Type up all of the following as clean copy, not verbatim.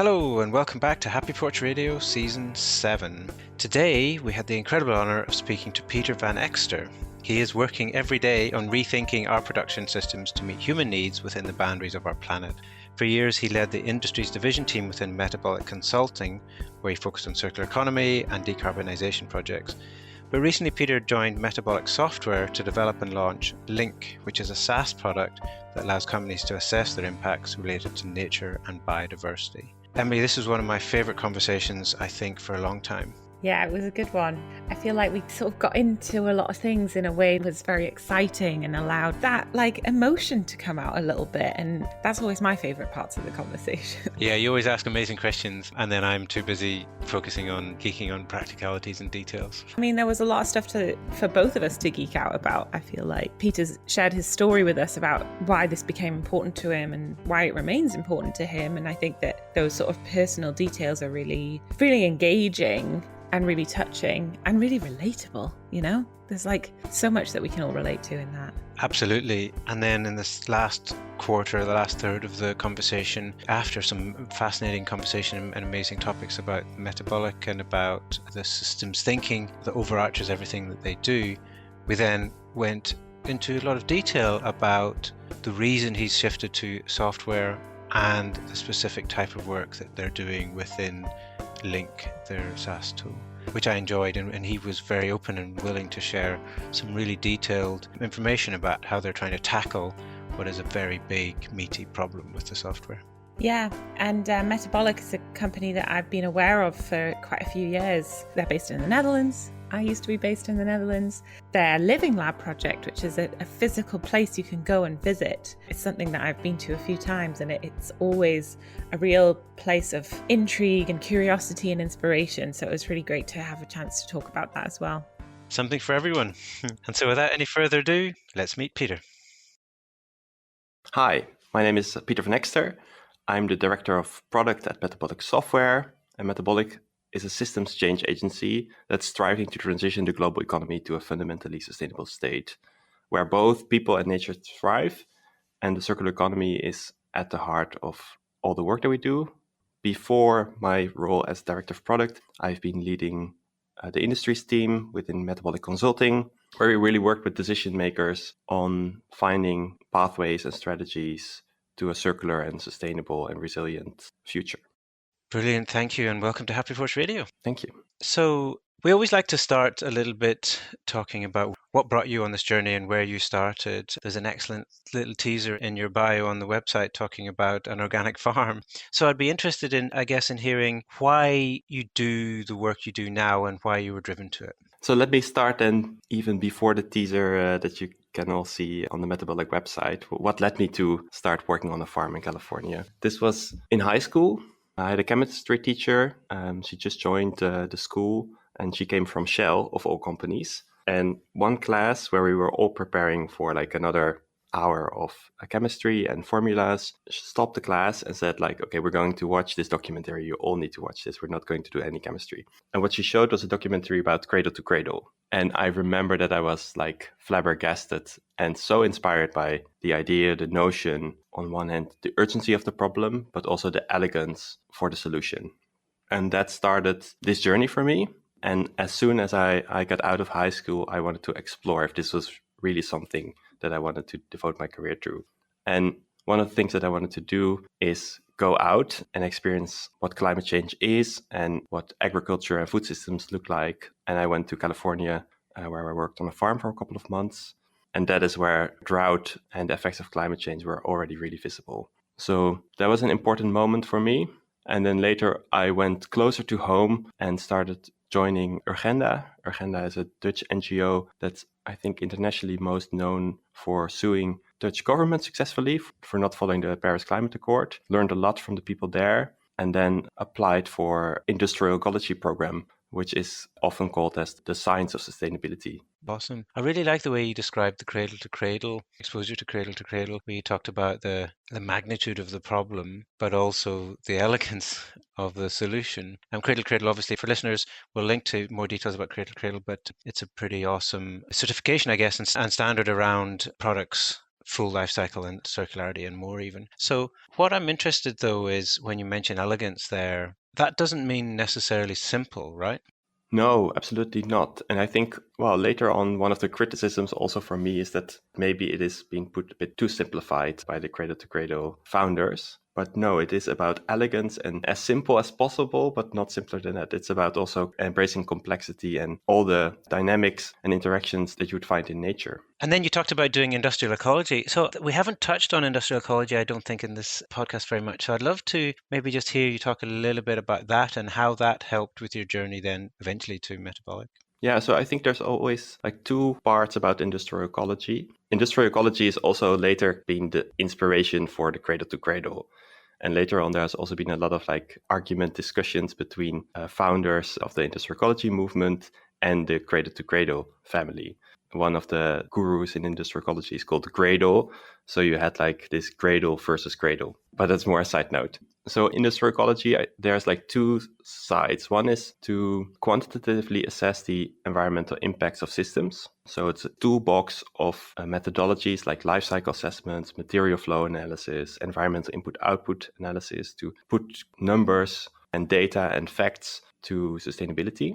Hello and welcome back to Happy Porch Radio Season 7. Today we had the incredible honour of speaking to Pieter van Exter. He is working every day on rethinking our production systems to meet human needs within the boundaries of our planet. For years he led the industry's division team within Metabolic Consulting, where he focused on circular economy and decarbonisation projects. But recently Pieter joined Metabolic Software to develop and launch Link, which is a SaaS product that allows companies to assess their impacts related to nature and biodiversity. Emily, this was one of my favourite conversations, I think, for a long time. Yeah, it was a good one. I feel like we sort of got into a lot of things in a way that was very exciting and allowed that emotion to come out a little bit. And that's always my favourite parts of the conversation. Yeah, you always ask amazing questions and then I'm too busy focusing on geeking on practicalities and details. I mean, there was a lot of stuff for both of us to geek out about. I feel like Peter's shared his story with us about why this became important to him and why it remains important to him. And I think that those sort of personal details are really, really engaging and really touching and really relatable, you know? There's so much that we can all relate to in that. Absolutely. And then in this last quarter, the last third of the conversation, after some fascinating conversation and amazing topics about metabolic and about the systems thinking that overarches everything that they do, we then went into a lot of detail about the reason he's shifted to software and the specific type of work that they're doing within Link, their SaaS tool, which I enjoyed, and he was very open and willing to share some really detailed information about how they're trying to tackle what is a very big, meaty problem with the software. Yeah, and Metabolic is a company that I've been aware of for quite a few years. They're based in the Netherlands. I used to be based in the Netherlands. Their Living Lab project, which is a physical place you can go and visit, it's something that I've been to a few times, and it's always a real place of intrigue and curiosity and inspiration. So it was really great to have a chance to talk about that as well. Something for everyone. And so without any further ado, let's meet Pieter. Hi, my name is Pieter van Exter. I'm the Director of Product at Metabolic Software, and Metabolic is a systems change agency that's striving to transition the global economy to a fundamentally sustainable state, where both people and nature thrive, and the circular economy is at the heart of all the work that we do. Before my role as Director of Product, I've been leading the industries team within Metabolic Consulting, where we really work with decision makers on finding pathways and strategies to a circular and sustainable and resilient future. Brilliant, thank you, and welcome to Happy Porch Radio. Thank you. So we always like to start a little bit talking about what brought you on this journey and where you started. There's an excellent little teaser in your bio on the website talking about an organic farm. So I'd be interested in hearing why you do the work you do now and why you were driven to it. So let me start then, even before the teaser that you can all see on the Metabolic website, what led me to start working on a farm in California. This was in high school. I had a chemistry teacher. She just joined the school, and she came from Shell, of all companies. And one class where we were all preparing for another hour of chemistry and formulas, she stopped the class and said okay, we're going to watch this documentary. You all need to watch this. We're not going to do any chemistry. And what she showed was a documentary about cradle to cradle. And I remember that I was flabbergasted and so inspired by the idea, the notion, on one hand, the urgency of the problem, but also the elegance for the solution. And that started this journey for me. And as soon as I got out of high school, I wanted to explore if this was really something that I wanted to devote my career to. And one of the things that I wanted to do is go out and experience what climate change is and what agriculture and food systems look like. And I went to California, where I worked on a farm for a couple of months. And that is where drought and the effects of climate change were already really visible. So that was an important moment for me. And then later I went closer to home and started joining Urgenda. Urgenda is a Dutch NGO that's, I think, internationally most known for suing Dutch government successfully for not following the Paris Climate Accord. Learned a lot from the people there, and then applied for industrial ecology program, which is often called as the science of sustainability. Awesome. I really like the way you described the cradle to cradle, exposure to cradle, where you talked about the magnitude of the problem, but also the elegance of the solution. And cradle to cradle, obviously, for listeners, we'll link to more details about cradle to cradle, but it's a pretty awesome certification, I guess, and standard around products full life cycle and circularity and more even. So what I'm interested though is when you mention elegance there, that doesn't mean necessarily simple, right? No, absolutely not. And I think, well, later on, one of the criticisms also for me is that maybe it is being put a bit too simplified by the Cradle to Cradle founders. But no, it is about elegance and as simple as possible, but not simpler than that. It's about also embracing complexity and all the dynamics and interactions that you would find in nature. And then you talked about doing industrial ecology. So we haven't touched on industrial ecology, I don't think, in this podcast very much. So I'd love to maybe just hear you talk a little bit about that and how that helped with your journey then eventually to Metabolic. Yeah, so I think there's always like two parts about industrial ecology. Industrial ecology is also later being the inspiration for the Cradle to Cradle. And later on, there's also been a lot of like argument discussions between founders of the industrial ecology movement and the Cradle to Cradle family. One of the gurus in industrial ecology is called the Gradle. So you had like this Gradle versus Gradle, but that's more a side note. So industrial ecology, there's like two sides. One is to quantitatively assess the environmental impacts of systems. So it's a toolbox of methodologies like life cycle assessments, material flow analysis, environmental input-output analysis to put numbers and data and facts to sustainability.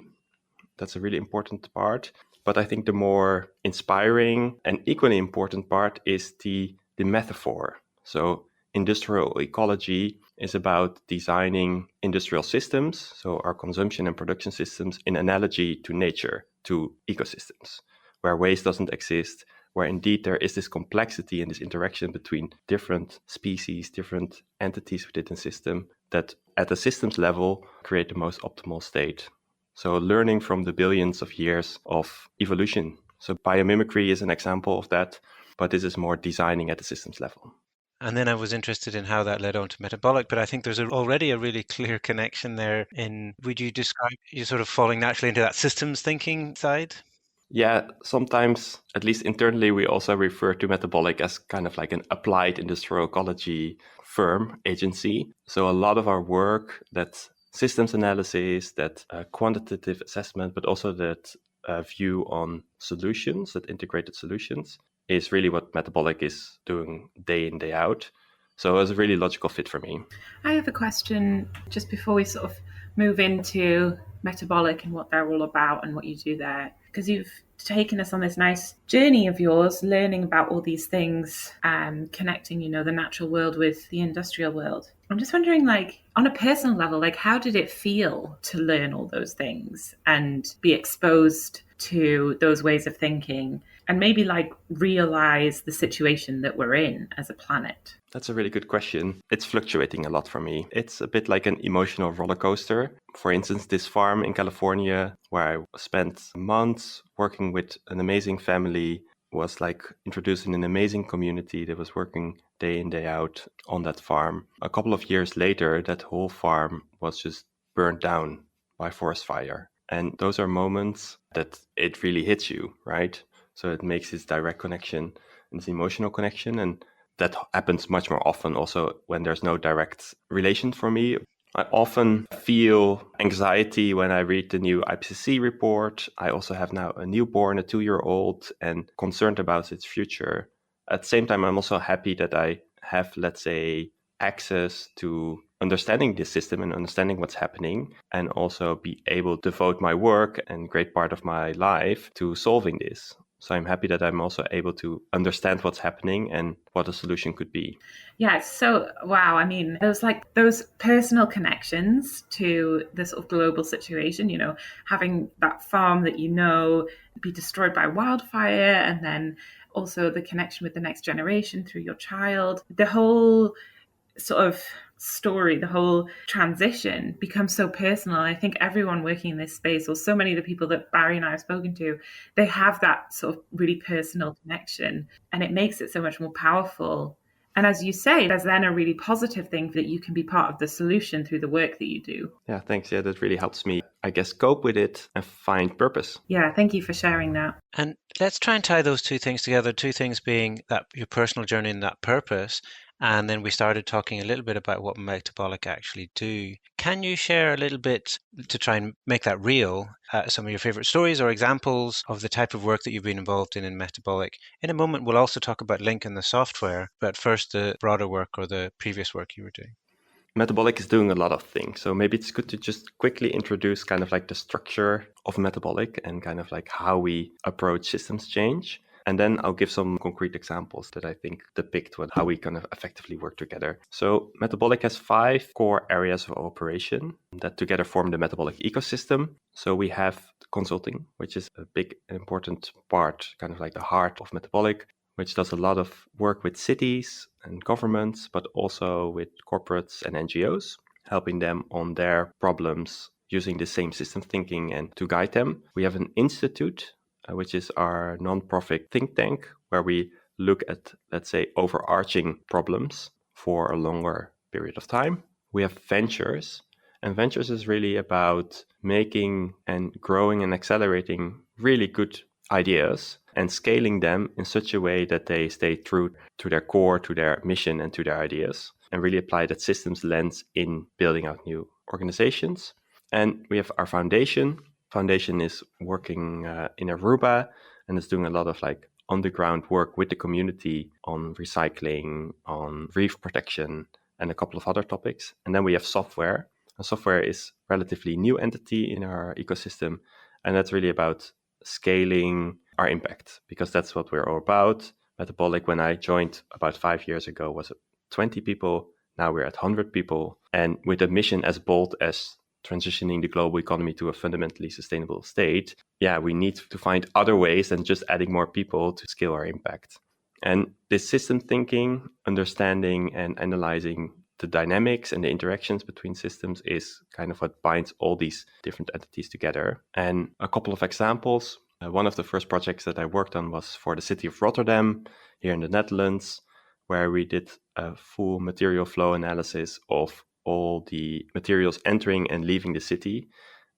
That's a really important part. But I think the more inspiring and equally important part is the metaphor. So industrial ecology is about designing industrial systems, so our consumption and production systems, in analogy to nature, to ecosystems, where waste doesn't exist, where indeed there is this complexity and this interaction between different species, different entities within the system that at the systems level create the most optimal state. So learning from the billions of years of evolution. So biomimicry is an example of that, but this is more designing at the systems level. And then I was interested in how that led on to Metabolic, but I think there's already a really clear connection there would you describe you sort of falling naturally into that systems thinking side? Yeah, sometimes, at least internally, we also refer to Metabolic as kind of like an applied industrial ecology firm, agency. So a lot of our work, that systems analysis, that quantitative assessment, but also that view on solutions, that integrated solutions, is really what Metabolic is doing day in, day out. So it was a really logical fit for me. I have a question just before we sort of move into Metabolic and what they're all about and what you do there, because you've taken us on this nice journey of yours, learning about all these things, connecting, the natural world with the industrial world. I'm just wondering, like, on a personal level, like, how did it feel to learn all those things and be exposed to those ways of thinking and maybe like realize the situation that we're in as a planet? That's a really good question. It's fluctuating a lot for me. It's a bit like an emotional roller coaster. For instance, this farm in California where I spent months working with an amazing family was like introduced in an amazing community that was working day in, day out on that farm. A couple of years later, that whole farm was just burned down by forest fire. And those are moments that it really hits you, right? So it makes this direct connection and this emotional connection. And that happens much more often also when there's no direct relation for me. I often feel anxiety when I read the new IPCC report. I also have now a newborn, a 2-year-old, and concerned about its future. At the same time, I'm also happy that I have, let's say, access to understanding this system and understanding what's happening, and also be able to devote my work and great part of my life to solving this. So I'm happy that I'm also able to understand what's happening and what a solution could be. Yeah, so wow. I mean, there's like those personal connections to the sort of global situation, having that farm that be destroyed by wildfire, and then also the connection with the next generation through your child. The whole sort of story, the whole transition becomes so personal. I think everyone working in this space, or so many of the people that Barry and I have spoken to, they have that sort of really personal connection, and it makes it so much more powerful. And as you say, there's then a really positive thing that you can be part of the solution through the work that you do. Yeah, thanks. Yeah, that really helps me, I guess, cope with it and find purpose. Yeah, thank you for sharing that. And let's try and tie those two things together, two things being that your personal journey and that purpose. And then we started talking a little bit about what Metabolic actually do. Can you share a little bit to try and make that real, some of your favorite stories or examples of the type of work that you've been involved in Metabolic? In a moment, we'll also talk about Link and the software, but first the broader work or the previous work you were doing. Metabolic is doing a lot of things. So maybe it's good to just quickly introduce kind of like the structure of Metabolic and kind of like how we approach systems change. And then I'll give some concrete examples that I think depict how we kind of effectively work together. So Metabolic has 5 core areas of operation that together form the metabolic ecosystem. So we have consulting, which is a big important part, kind of like the heart of Metabolic, which does a lot of work with cities and governments, but also with corporates and NGOs, helping them on their problems using the same system thinking and to guide them. We have an institute, which is our non-profit think tank, where we look at, let's say, overarching problems for a longer period of time. We have ventures, and ventures is really about making and growing and accelerating really good ideas and scaling them in such a way that they stay true to their core, to their mission, and to their ideas, and really apply that systems lens in building out new organizations. And we have our foundation. Foundation is working in Aruba and is doing a lot of like on-the-ground work with the community on recycling, on reef protection, and a couple of other topics. And then we have software. And software is a relatively new entity in our ecosystem, and that's really about scaling our impact, because that's what we're all about. Metabolic, when I joined about 5 years ago, was 20 people. Now we're at 100 people. And with a mission as bold as transitioning the global economy to a fundamentally sustainable state, we need to find other ways than just adding more people to scale our impact. And this system thinking, understanding and analyzing the dynamics and the interactions between systems is kind of what binds all these different entities together. And a couple of examples. One of the first projects that I worked on was for the city of Rotterdam here in the Netherlands, where we did a full material flow analysis of all the materials entering and leaving the city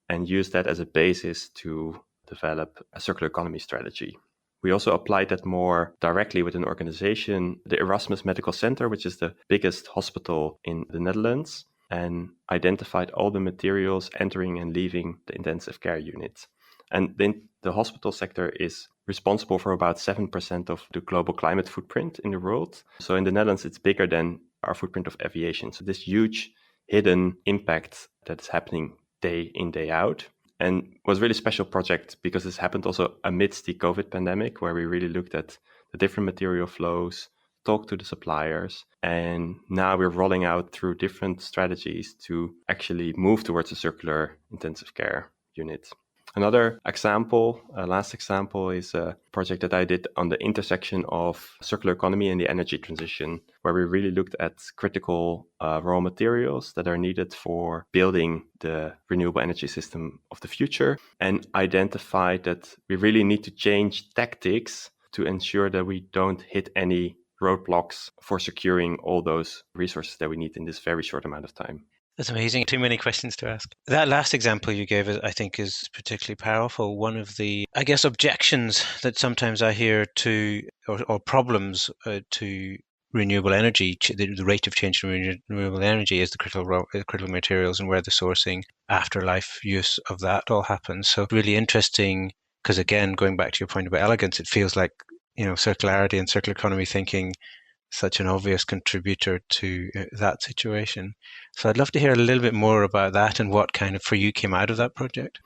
and used that as a basis to develop a circular economy strategy. We also applied that more directly with an organization, the Erasmus Medical Center, which is the biggest hospital in the Netherlands, and identified all the materials entering and leaving the intensive care units. And then the hospital sector is responsible for about 7% of the global climate footprint in the world. So in the Netherlands, it's bigger than our footprint of aviation. So this huge hidden impact that is happening day in, day out. And was a really special project because this happened also amidst the COVID pandemic, where we really looked at the different material flows, talked to the suppliers, and now we're rolling out through different strategies to actually move towards a circular intensive care unit. Another example, last example, is a project that I did on the intersection of circular economy and the energy transition, where we really looked at critical raw materials that are needed for building the renewable energy system of the future, and identified that we really need to change tactics to ensure that we don't hit any roadblocks for securing all those resources that we need in this very short amount of time. That's amazing. Too many questions to ask. That last example you gave, I think, is particularly powerful. One of the, I guess, objections that sometimes I hear to, or problems to renewable energy, the rate of change in renewable energy is the critical materials and where the sourcing, afterlife use of that all happens. So really interesting, because again, going back to your point about elegance, it feels like, circularity and circular economy thinking such an obvious contributor to that situation. So I'd love to hear a little bit more about that and what kind of for you came out of that project.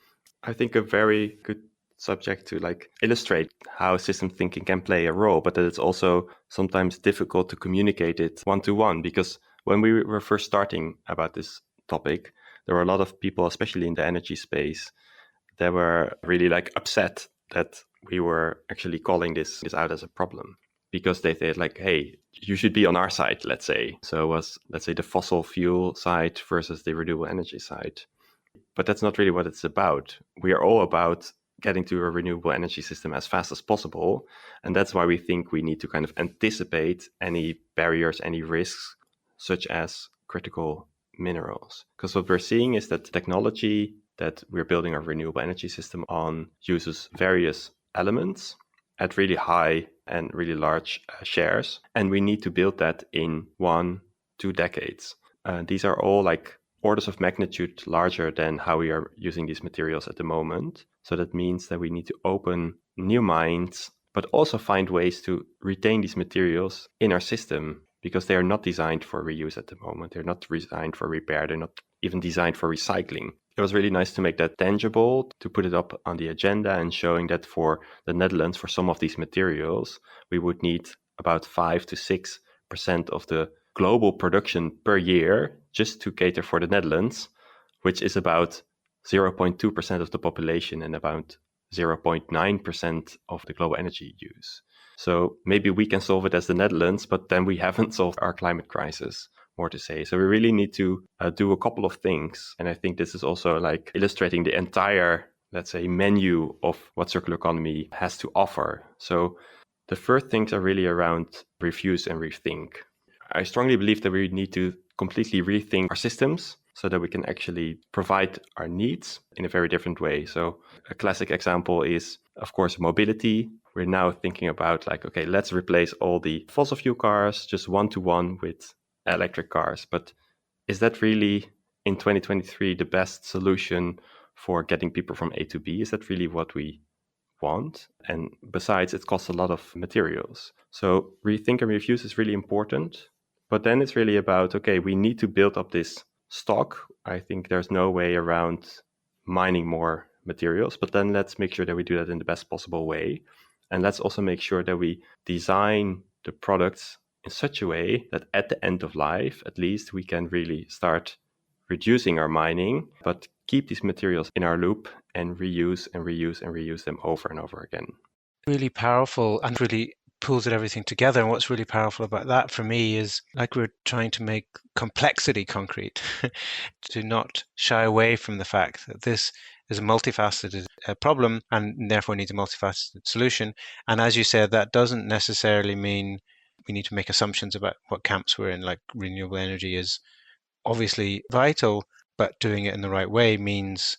I think a very good subject to illustrate how system thinking can play a role, but that it's also sometimes difficult to communicate it one-to-one, because when we were first starting about this topic, there were a lot of people, especially in the energy space, that were really upset that we were actually calling this out as a problem, because they said hey, you should be on our side, let's say. So it was, let's say, the fossil fuel side versus the renewable energy side. But that's not really what it's about. We are all about getting to a renewable energy system as fast as possible. And that's why we think we need to kind of anticipate any barriers, any risks, such as critical minerals. Because what we're seeing is that the technology that we're building our renewable energy system on uses various elements at really high and really large shares. And we need to build that in 1-2 decades. These are all like orders of magnitude larger than how we are using these materials at the moment. So that means that we need to open new mines, but also find ways to retain these materials in our system, because they are not designed for reuse at the moment. They're not designed for repair. They're not even designed for recycling. It was really nice to make that tangible, to put it up on the agenda and showing that for the Netherlands, for some of these materials, we would need about 5 to 6% of the global production per year just to cater for the Netherlands, which is about 0.2% of the population and about 0.9% of the global energy use. So maybe we can solve it as the Netherlands, but then we haven't solved our climate crisis, more to say. So we really need to do a couple of things. And I think this is also like illustrating the entire, let's say, menu of what circular economy has to offer. So the first things are really around refuse and rethink. I strongly believe that we need to completely rethink our systems so that we can actually provide our needs in a very different way. So a classic example is, of course, mobility. We're now thinking about like, okay, let's replace all the fossil fuel cars just one-to-one with electric cars. But is that really in 2023 the best solution for getting people from A to B? Is that really what we want? And besides, it costs a lot of materials. So rethink and refuse is really important. But then it's really about, okay, we need to build up this stock. I think there's no way around mining more materials, but then let's make sure that we do that in the best possible way. And let's also make sure that we design the products in such a way that at the end of life, at least, we can really start reducing our mining, but keep these materials in our loop and reuse and reuse and reuse them over and over again. Really powerful and really pulls it everything together. And what's really powerful about that for me is like we're trying to make complexity concrete, to not shy away from the fact that this is a multifaceted problem and therefore needs a multifaceted solution. And as you said, that doesn't necessarily mean we need to make assumptions about what camps we're in. Like renewable energy is obviously vital, but doing it in the right way means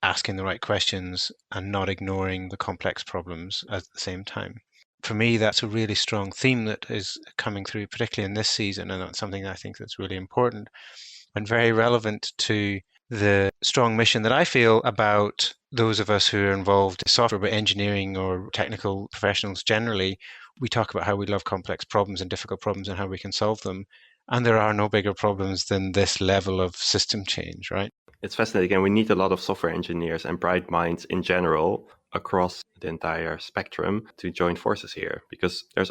asking the right questions and not ignoring the complex problems at the same time. For me, that's a really strong theme that is coming through, particularly in this season, and that's something I think that's really important and very relevant to the strong mission that I feel about those of us who are involved in software engineering or technical professionals generally. We talk about how we love complex problems and difficult problems and how we can solve them. And there are no bigger problems than this level of system change, right? It's fascinating, and we need a lot of software engineers and bright minds in general across the entire spectrum to join forces here, because there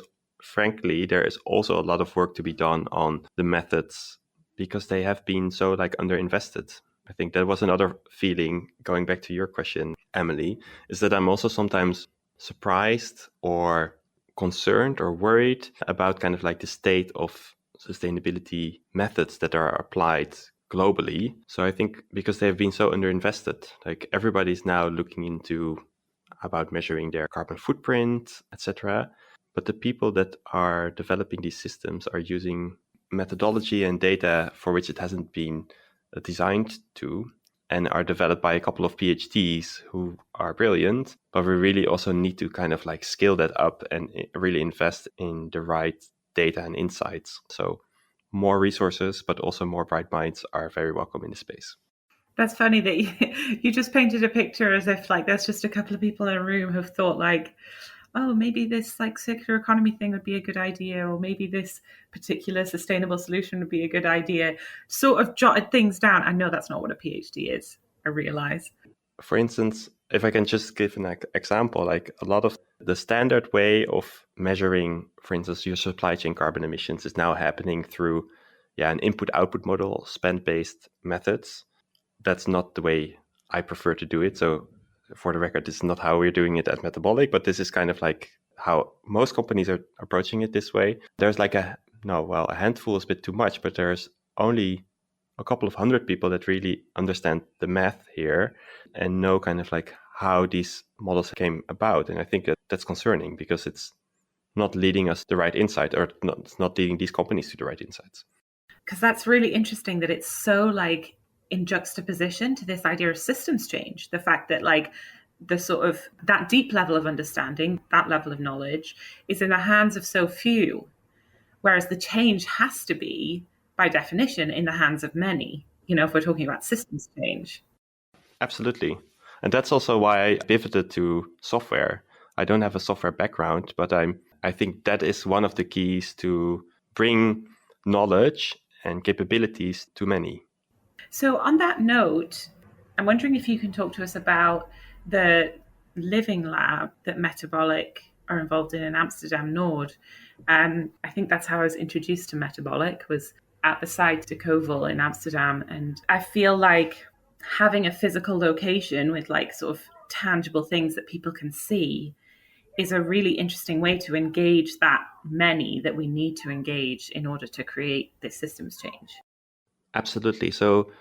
is also a lot of work to be done on the methods, because they have been so like underinvested. I think that was another feeling, going back to your question, Emily, is that I'm also sometimes surprised or concerned or worried about kind of like the state of sustainability methods that are applied globally. So I think because they've been so underinvested, like everybody's now looking into about measuring their carbon footprint, etc. But the people that are developing these systems are using methodology and data for which it hasn't been designed to, and are developed by a couple of PhDs who are brilliant. But we really also need to kind of like scale that up and really invest in the right data and insights. So more resources, but also more bright minds are very welcome in the space. That's funny that you just painted a picture as if like there's just a couple of people in a room who've thought like, oh, maybe this like circular economy thing would be a good idea, or maybe this particular sustainable solution would be a good idea. Sort of jotted things down. I know that's not what a PhD is, I realize. For instance, if I can just give an example, like a lot of the standard way of measuring, for instance, your supply chain carbon emissions is now happening through an input-output model, spend-based methods. That's not the way I prefer to do it. So for the record, this is not how we're doing it at Metabolic, but this is kind of like how most companies are approaching it this way. There's like a handful is a bit too much, but there's only a couple of hundred people that really understand the math here and know kind of like how these models came about. And I think that's concerning, because it's not leading us the right insight, or it's not leading these companies to the right insights. Because that's really interesting that it's so like in juxtaposition to this idea of systems change. The fact that like the sort of that deep level of understanding, that level of knowledge is in the hands of so few, whereas the change has to be, by definition, in the hands of many, if we're talking about systems change. Absolutely. And that's also why I pivoted to software. I don't have a software background, but I think that is one of the keys to bring knowledge and capabilities to many. So on that note, I'm wondering if you can talk to us about the living lab that Metabolic are involved in Amsterdam Nord. I think that's how I was introduced to Metabolic, was at the site de Kovel in Amsterdam. And I feel like having a physical location with like sort of tangible things that people can see is a really interesting way to engage that many that we need to engage in order to create this systems change. Absolutely. So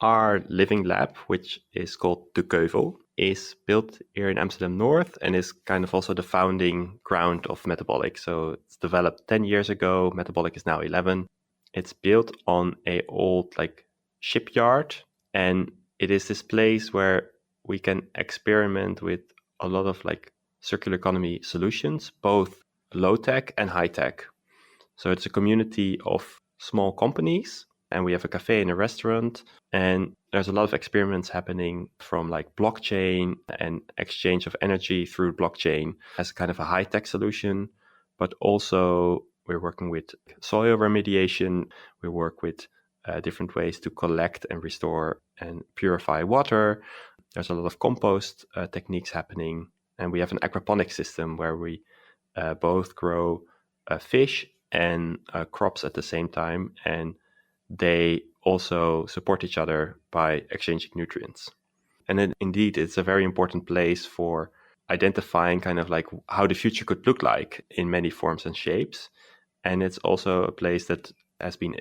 our living lab, which is called De Keuvel, is built here in Amsterdam North and is kind of also the founding ground of Metabolic. So it's developed 10 years ago. Metabolic is now 11. It's built on a old like shipyard, and it is this place where we can experiment with a lot of like circular economy solutions, both low tech and high tech. So it's a community of small companies, and we have a cafe and a restaurant, and there's a lot of experiments happening from like blockchain and exchange of energy through blockchain as kind of a high tech solution. But also we're working with soil remediation. We work with different ways to collect and restore and purify water. There's a lot of compost techniques happening. And we have an aquaponics system where we both grow fish and crops at the same time. And they also support each other by exchanging nutrients. And then indeed, it's a very important place for identifying kind of like how the future could look like in many forms and shapes. And it's also a place that has been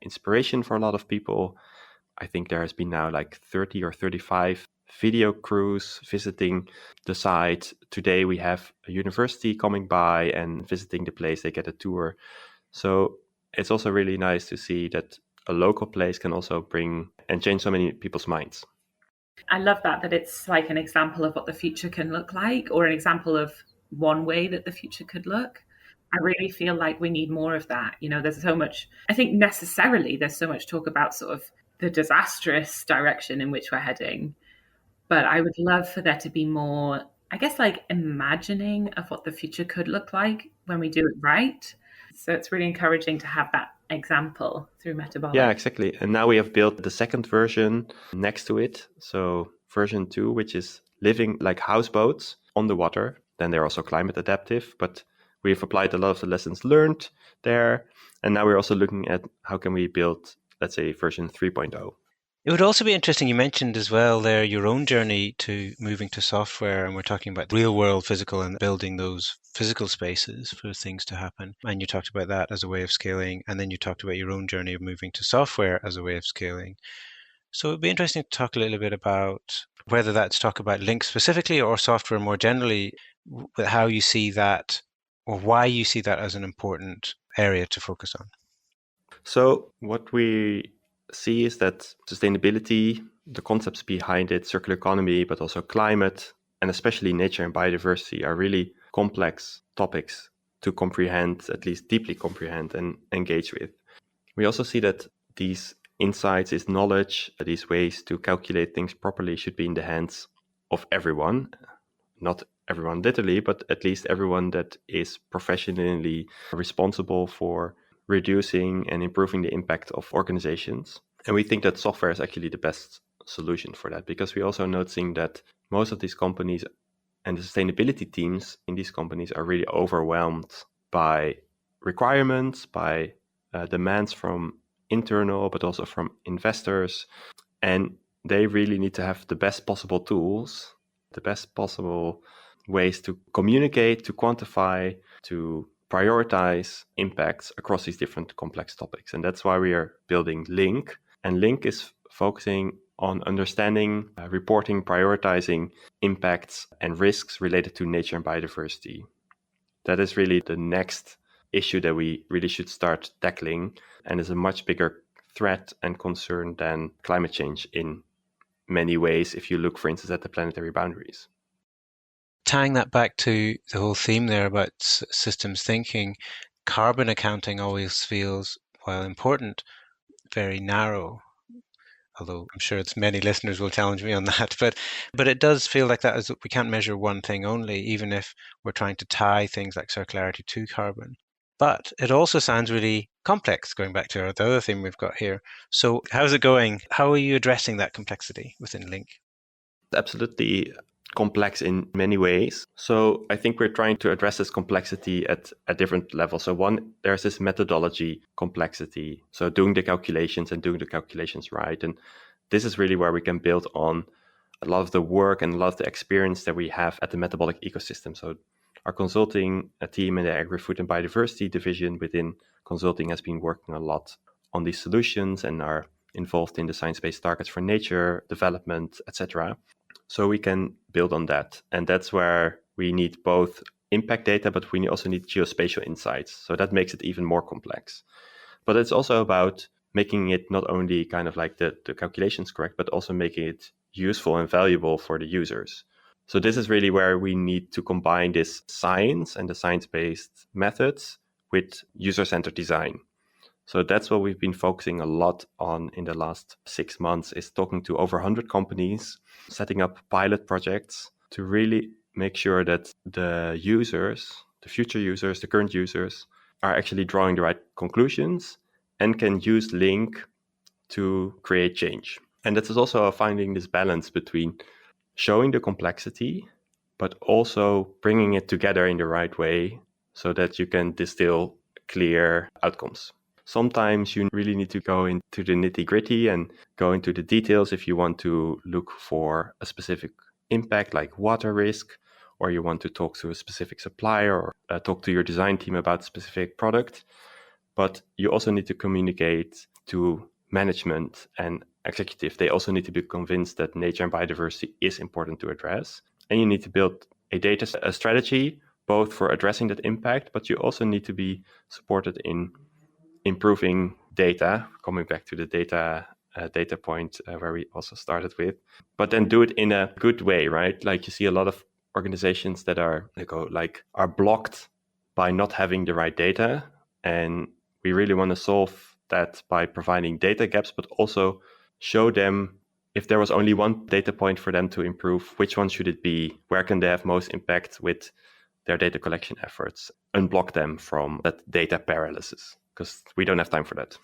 inspiration for a lot of people. I think there has been now like 30 or 35 video crews visiting the site. Today we have a university coming by and visiting the place. They get a tour. So it's also really nice to see that a local place can also bring and change so many people's minds. I love that it's like an example of what the future can look like, or an example of one way that the future could look. I really feel like we need more of that. There's so much, I think necessarily there's so much talk about sort of the disastrous direction in which we're heading. But I would love for there to be more, I guess, like imagining of what the future could look like when we do it right. So it's really encouraging to have that example through Metabolic. Yeah, exactly. And now we have built the second version next to it. So version 2, which is living like houseboats on the water. Then they're also climate adaptive, but we've applied a lot of the lessons learned there. And now we're also looking at how can we build, let's say, version 3.0. It would also be interesting, you mentioned as well there your own journey to moving to software, and we're talking about real world physical and building those physical spaces for things to happen. And you talked about that as a way of scaling, and then you talked about your own journey of moving to software as a way of scaling. So it'd be interesting to talk a little bit about whether that's talk about Link specifically or software more generally, how you see that or why you see that as an important area to focus on. So what we see is that sustainability, the concepts behind it, circular economy, but also climate, and especially nature and biodiversity are really complex topics to comprehend, at least deeply comprehend and engage with. We also see that these insights, this knowledge, these ways to calculate things properly should be in the hands of everyone, not everyone literally, but at least everyone that is professionally responsible for reducing and improving the impact of organizations. And we think that software is actually the best solution for that, because we're also noticing that most of these companies and the sustainability teams in these companies are really overwhelmed by requirements, by demands from internal, but also from investors. And they really need to have the best possible tools, the best possible ways to communicate, to quantify, to prioritize impacts across these different complex topics. And that's why we are building Link. And Link is focusing on understanding, reporting, prioritizing impacts and risks related to nature and biodiversity. That is really the next issue that we really should start tackling, and is a much bigger threat and concern than climate change in many ways, if you look, for instance, at the planetary boundaries. Tying that back to the whole theme there about systems thinking, carbon accounting always feels, while important, very narrow. Although I'm sure it's many listeners will challenge me on that, but it does feel like that is we can't measure one thing only, even if we're trying to tie things like circularity to carbon. But it also sounds really complex, going back to the other theme we've got here. So how's it going? How are you addressing that complexity within Link? Absolutely complex in many ways. So I think we're trying to address this complexity at a different level. So one, there's this methodology complexity. So doing the calculations right. And this is really where we can build on a lot of the work and a lot of the experience that we have at the metabolic ecosystem. So our consulting team in the agri-food and biodiversity division within consulting has been working a lot on these solutions and are involved in the science-based targets for nature development, etc. So we can build on that. And that's where we need both impact data, but we also need geospatial insights. So that makes it even more complex. But it's also about making it not only kind of like the calculations correct, but also making it useful and valuable for the users. So this is really where we need to combine this science and the science-based methods with user-centered design. So that's what we've been focusing a lot on in the last 6 months, is talking to over 100 companies, setting up pilot projects to really make sure that the users, the future users, the current users, are actually drawing the right conclusions and can use Link to create change. And that is also finding this balance between showing the complexity, but also bringing it together in the right way so that you can distill clear outcomes. Sometimes you really need to go into the nitty-gritty and go into the details if you want to look for a specific impact like water risk, or you want to talk to a specific supplier or talk to your design team about a specific product. But you also need to communicate to management and executive. They also need to be convinced that nature and biodiversity is important to address. And you need to build a strategy, both for addressing that impact, but you also need to be supported in improving data, coming back to the data point where we also started with, but then do it in a good way, right? Like you see a lot of organizations that are blocked by not having the right data. And we really want to solve that by providing data gaps, but also show them if there was only one data point for them to improve, which one should it be? Where can they have most impact with their data collection efforts? Unblock them from that data paralysis, because we don't have time for that.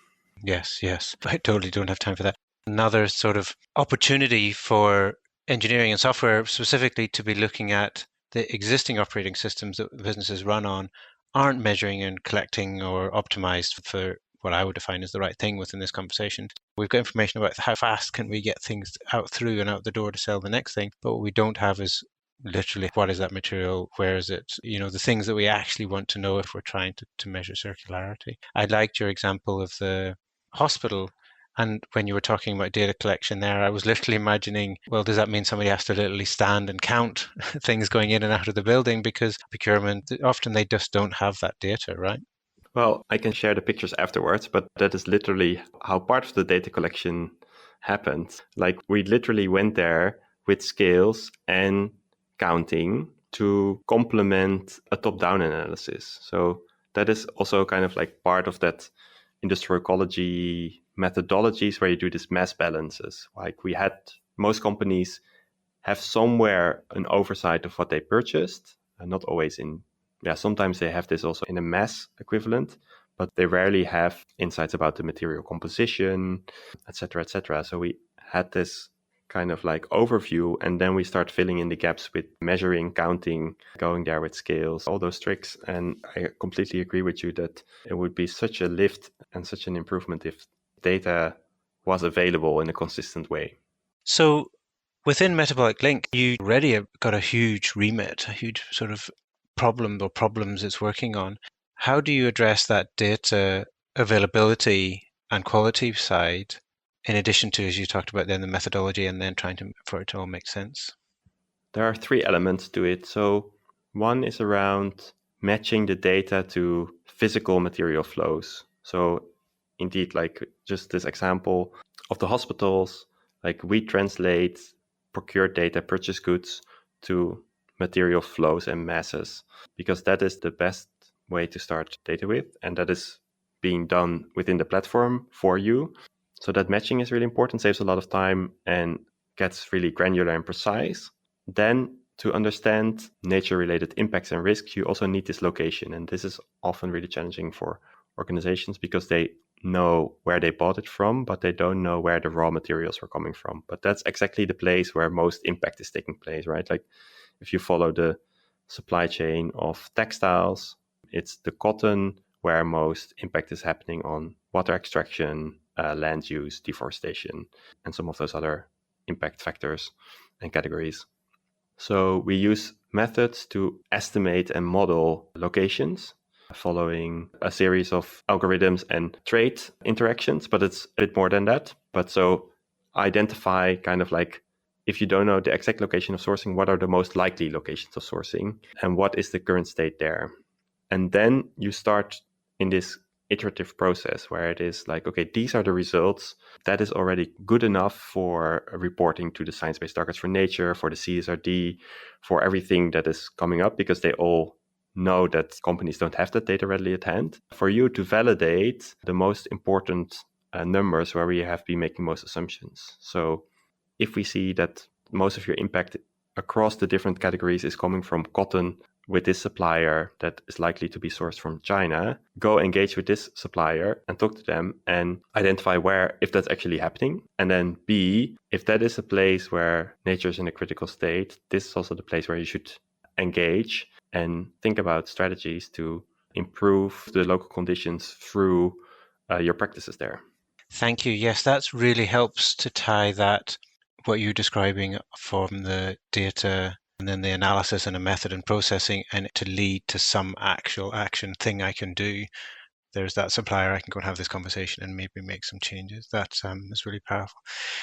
Yes, I totally don't have time for that. Another sort of opportunity for engineering and software specifically to be looking at the existing operating systems that businesses run on aren't measuring and collecting or optimized for what I would define as the right thing within this conversation. We've got information about how fast can we get things out through and out the door to sell the next thing, but what we don't have is literally what is that material, where is it, the things that we actually want to know if we're trying to measure circularity. I liked your example of the hospital, and when you were talking about data collection there, I was literally imagining, well, does that mean somebody has to literally stand and count things going in and out of the building, because procurement, often they just don't have that data, right? Well, I can share the pictures afterwards, but that is literally how part of the data collection happened. Like we literally went there with scales and counting to complement a top-down analysis. So that is also kind of like part of that industrial ecology methodologies where you do this mass balances. Like we had most companies have somewhere an oversight of what they purchased, and not always sometimes they have this also in a mass equivalent, but they rarely have insights about the material composition, etc., etc. So we had this kind of like overview, and then we start filling in the gaps with measuring, counting, going there with scales, all those tricks. And I completely agree with you that it would be such a lift and such an improvement if data was available in a consistent way. So within Metabolic Link, you already got a huge remit, a huge sort of problem or problems it's working on. How do you address that data availability and quality side, in addition to, as you talked about, then the methodology and then trying for it to all make sense? There are 3 elements to it. So one is around matching the data to physical material flows. So indeed, like just this example of the hospitals, like we translate procured data, purchase goods, to material flows and masses, because that is the best way to start data with, and that is being done within the platform for you. So that matching is really important, saves a lot of time and gets really granular and precise. Then to understand nature-related impacts and risks, you also need this location. And this is often really challenging for organizations because they know where they bought it from, but they don't know where the raw materials were coming from. But that's exactly the place where most impact is taking place, right? Like if you follow the supply chain of textiles, it's the cotton where most impact is happening on water extraction, land use, deforestation, and some of those other impact factors and categories. So we use methods to estimate and model locations following a series of algorithms and trade interactions, but it's a bit more than that. But so identify kind of like, if you don't know the exact location of sourcing, what are the most likely locations of sourcing and what is the current state there? And then you start in this iterative process where it is like, okay, these are the results. That is already good enough for reporting to the Science-Based Targets for Nature, for the CSRD, for everything that is coming up, because they all know that companies don't have that data readily at hand. For you to validate the most important numbers where we have been making most assumptions. So if we see that most of your impact across the different categories is coming from cotton with this supplier that is likely to be sourced from China, go engage with this supplier and talk to them and identify where, if that's actually happening. And then B, if that is a place where nature is in a critical state, this is also the place where you should engage and think about strategies to improve the local conditions through your practices there. Thank you. Yes, that really helps to tie that, what you're describing from the data and then the analysis and a method and processing, and to lead to some actual action thing I can do. There's that supplier, I can go and have this conversation and maybe make some changes. That is really powerful.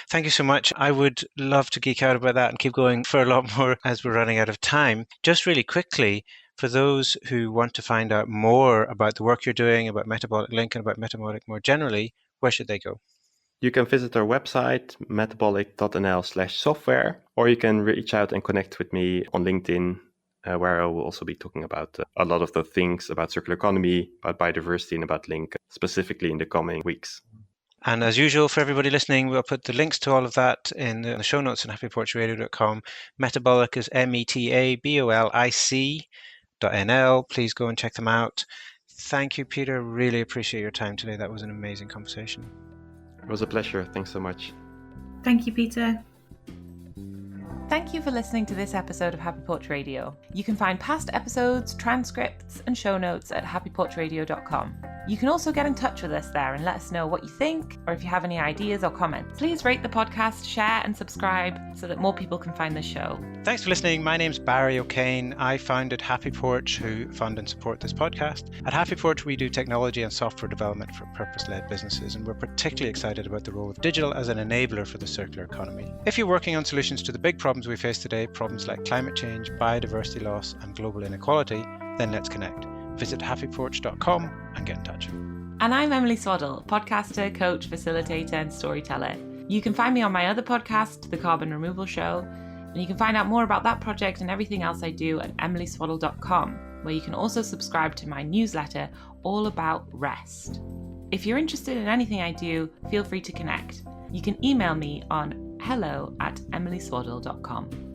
Thank you so much. I would love to geek out about that and keep going for a lot more as we're running out of time. Just really quickly, for those who want to find out more about the work you're doing, about Metabolic Link and about Metabolic more generally, where should they go? You can visit our website, metabolic.nl/software, or you can reach out and connect with me on LinkedIn, where I will also be talking about a lot of the things about circular economy, about biodiversity, and about Link specifically in the coming weeks. And as usual, for everybody listening, we'll put the links to all of that in the show notes on happyporchradio.com. Metabolic is metabolic.nl. Please go and check them out. Thank you, Pieter. Really appreciate your time today. That was an amazing conversation. It was a pleasure. Thanks so much. Thank you, Pieter. Thank you for listening to this episode of Happy Porch Radio. You can find past episodes, transcripts, and show notes at happyporchradio.com. You can also get in touch with us there and let us know what you think, or if you have any ideas or comments. Please rate the podcast, share, and subscribe so that more people can find the show. Thanks for listening. My name's Barry O'Kane. I founded Happy Porch, who fund and support this podcast. At Happy Porch, we do technology and software development for purpose-led businesses, and we're particularly excited about the role of digital as an enabler for the circular economy. If you're working on solutions to the big problems we face today, problems like climate change, biodiversity loss, and global inequality, then let's connect. Visit happyporch.com and get in touch. And I'm Emily Swaddle, podcaster, coach, facilitator, and storyteller. You can find me on my other podcast, The Carbon Removal Show, and you can find out more about that project and everything else I do at emilyswaddle.com, where you can also subscribe to my newsletter all about rest. If you're interested in anything I do, feel free to connect. You can email me on hello@emilyswaddle.com.